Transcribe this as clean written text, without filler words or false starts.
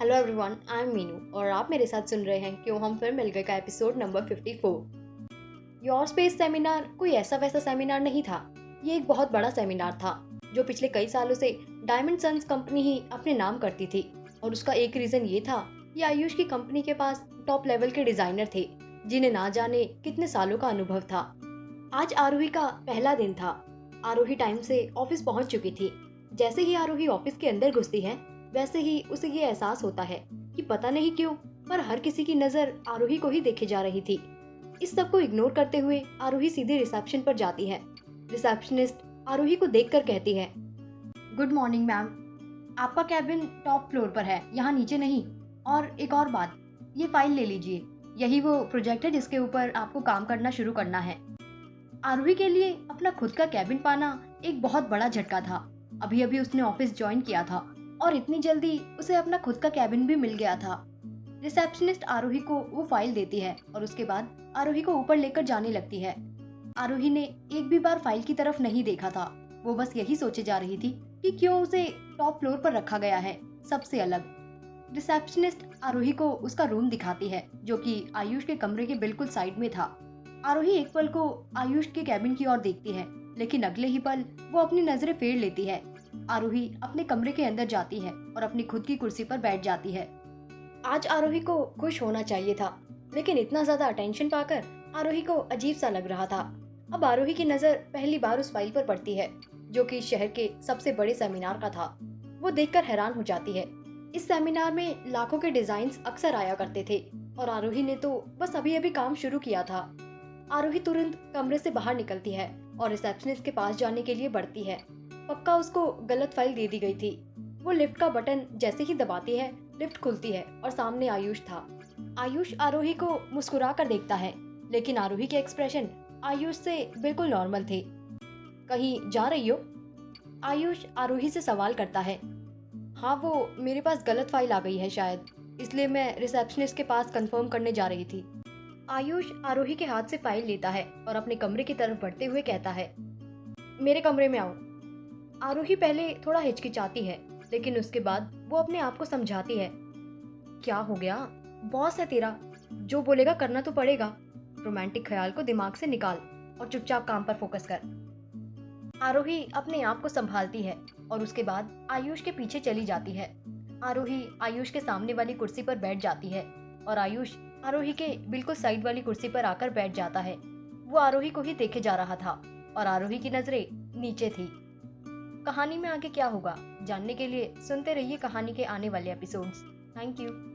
Hello everyone, I am Meenu और आप मेरे साथ सुन रहे हैं क्यों हम फिर मिल गए का episode number 54। Your space seminar कोई ऐसा वैसा सेमिनार नहीं था। ये एक बहुत बड़ा सेमिनार था जो पिछले कई सालों से डायमंड सन्स कंपनी ही अपने नाम करती थी। और उसका एक रीजन ये था कि आयुष की कंपनी के पास टॉप लेवल के डिजाइनर थे जिन्हें ना जाने कितने सालों का अनुभव था। आज आरोही का पहला दिन था। आरोही टाइम से ऑफिस पहुंच चुकी थी। जैसे ही आरोही ऑफिस के अंदर घुसती है वैसे ही उसे ये एहसास होता है कि पता नहीं क्यों पर हर किसी की नजर आरोही को ही देखे जा रही थी। इस सब को इग्नोर करते हुए आरोही सीधे रिसेप्शन पर जाती है। रिसेप्शनिस्ट आरोही को देखकर कहती है, गुड मॉर्निंग मैम, आपका कैबिन टॉप फ्लोर पर है, यहाँ नीचे नहीं। और एक और बात, ये फाइल ले लीजिए, यही वो प्रोजेक्ट है जिसके ऊपर आपको काम करना शुरू करना है। आरोही के लिए अपना खुद का कैबिन पाना एक बहुत बड़ा झटका था। अभी अभी उसने ऑफिस ज्वाइन किया था और इतनी जल्दी उसे अपना खुद का कैबिन भी मिल गया था। रिसेप्शनिस्ट आरोही को वो फाइल देती है और उसके बाद आरोही को ऊपर लेकर जाने लगती है। आरोही ने एक भी बार फाइल की तरफ नहीं देखा था। वो बस यही सोचे जा रही थी कि क्यों उसे टॉप फ्लोर पर रखा गया है, सबसे अलग। रिसेप्शनिस्ट आरोही को उसका रूम दिखाती है जो कि आयुष के कमरे के बिल्कुल साइड में था। आरोही एक पल को आयुष के कैबिन की ओर देखती है, लेकिन अगले ही पल वो अपनी नजरें फेर लेती है। आरोही अपने कमरे के अंदर जाती है और अपनी खुद की कुर्सी पर बैठ जाती है। आज आरोही को खुश होना चाहिए था, लेकिन इतना ज्यादा अटेंशन पाकर आरोही को अजीब सा लग रहा था। अब आरोही की नजर पहली बार उस फाइल पर पड़ती है जो कि शहर के सबसे बड़े सेमिनार का था। वो देखकर हैरान हो जाती है। इस सेमिनार में लाखों के डिजाइन्स अक्सर आया करते थे और आरोही ने तो बस अभी अभी काम शुरू किया था। आरोही तुरंत कमरे से बाहर निकलती है और रिसेप्शनिस्ट के पास जाने के लिए बढ़ती है। पक्का उसको गलत फाइल दे दी गई थी। वो लिफ्ट का बटन जैसे ही दबाती है, लिफ्ट खुलती है और सामने आयुष था। आयुष आरोही को मुस्कुरा कर देखता है, लेकिन आरोही के एक्सप्रेशन आयुष से बिल्कुल नॉर्मल थे। कहीं जा रही हो? आयुष आरोही से सवाल करता है। हाँ, वो मेरे पास गलत फाइल आ गई है शायद, इसलिए मैं रिसेप्शनिस्ट के पास कंफर्म करने जा रही थी। आयुष आरोही के हाथ से फाइल लेता है और अपने कमरे की तरफ बढ़ते हुए कहता है, मेरे कमरे में आओ। आरोही पहले थोड़ा हिचकिचाती है, लेकिन उसके बाद वो अपने आप को समझाती है। क्या हो गया? बॉस है तेरा, जो बोलेगा करना तो पड़ेगा। रोमांटिक ख्याल को दिमाग से निकाल और चुपचाप काम पर फोकस कर। आरोही अपने आप को संभालती है और उसके बाद आयुष के पीछे चली जाती है। आरोही आयुष के सामने वाली कुर्सी पर बैठ जाती है और आयुष आरोही के बिल्कुल साइड वाली कुर्सी पर आकर बैठ जाता है। वो आरोही को ही देखे जा रहा था और आरोही की नजरें नीचे थी। कहानी में आगे क्या होगा जानने के लिए सुनते रहिए कहानी के आने वाले एपिसोड्स। Thank you.